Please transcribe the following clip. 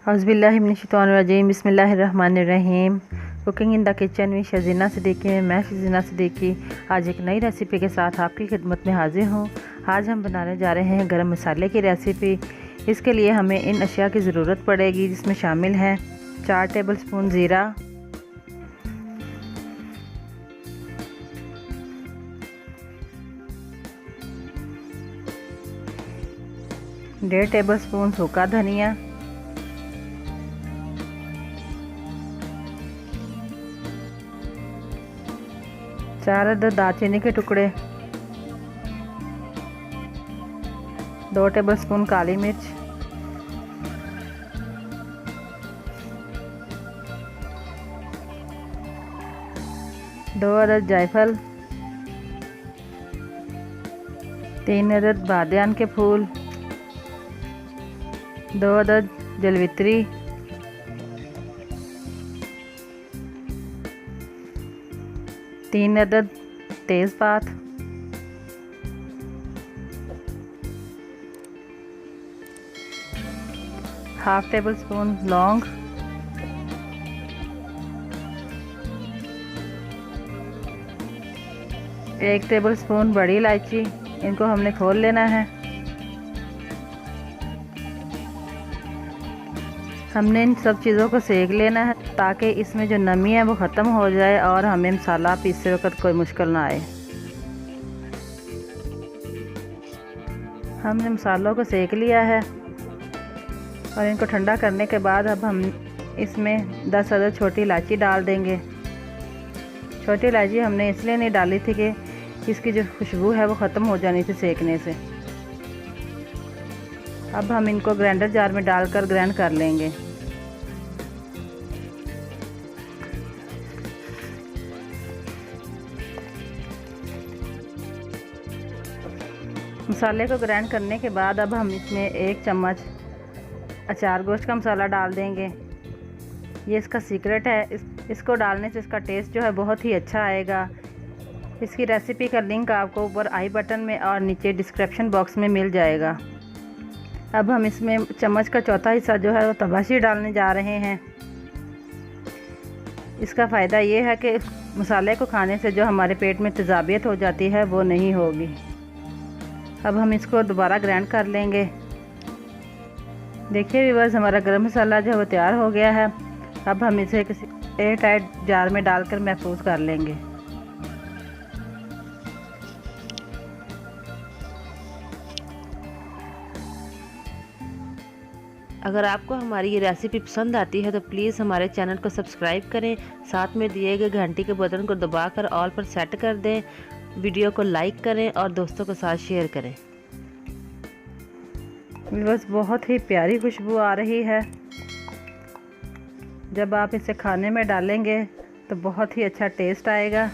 औज़ुबिल्लाहिमिनश्शैतानिर्रजीम बिस्मिल्लाहिर्रहमानिर्रहीम। Cooking in the kitchen में शज़ीना सिद्दीकी। मैं शज़ीना सिद्दीकी आज एक नई रेसिपी के साथ आपकी खिदमत में हाजिर हूँ। आज हम बनाने जा रहे हैं गरम मसाले की रेसिपी। इसके लिए हमें इन अशिया की ज़रूरत पड़ेगी, जिसमें शामिल है 4 टेबलस्पून ज़ीरा, 1.5 टेबलस्पून सूखा धनिया, 4 अदद दालचीनी के टुकड़े, 2 टेबलस्पून काली मिर्च, 2 अदद जायफल, 3 अदद बादियान के फूल, 2 अदद जलवित्री, 3 अदद तेज़पात, 1/2 टेबलस्पून लौंग, 1 टेबलस्पून बड़ी इलायची। इनको हमने खोल लेना है। हमने इन सब चीज़ों को सेक लेना है ताकि इसमें जो नमी है वो ख़त्म हो जाए और हमें मसाला पीसते वक्त कोई मुश्किल ना आए। हमने मसालों को सेक लिया है और इनको ठंडा करने के बाद अब हम इसमें 10 अदद छोटी इलायची डाल देंगे। छोटी इलायची हमने इसलिए नहीं डाली थी कि इसकी जो खुशबू है वो ख़त्म हो जानी थी सेकने से। अब हम इनको ग्राइंडर जार में डालकर ग्राइंड कर लेंगे। मसाले को ग्राइंड करने के बाद अब हम इसमें 1 चम्मच अचार गोश्त का मसाला डाल देंगे। ये इसका सीक्रेट है। इसको डालने से इसका टेस्ट जो है बहुत ही अच्छा आएगा। इसकी रेसिपी का लिंक आपको ऊपर आई बटन में और नीचे डिस्क्रिप्शन बॉक्स में मिल जाएगा। अब हम इसमें चम्मच का चौथा हिस्सा जो है वो तबाशी डालने जा रहे हैं। इसका फ़ायदा ये है कि मसाले को खाने से जो हमारे पेट में तेज़ाबियत हो जाती है वो नहीं होगी। अब हम इसको दोबारा ग्राइंड कर लेंगे। देखिए व्यूअर्स, हमारा गरम मसाला जो है वो तैयार हो गया है। अब हम इसे किसी एयर टाइट जार में डालकर महफूज कर लेंगे। अगर आपको हमारी ये रेसिपी पसंद आती है तो प्लीज़ हमारे चैनल को सब्सक्राइब करें, साथ में दिए गए घंटी के बटन को दबाकर ऑल पर सेट कर दें, वीडियो को लाइक करें और दोस्तों के साथ शेयर करें। बस बहुत ही प्यारी खुशबू आ रही है। जब आप इसे खाने में डालेंगे तो बहुत ही अच्छा टेस्ट आएगा।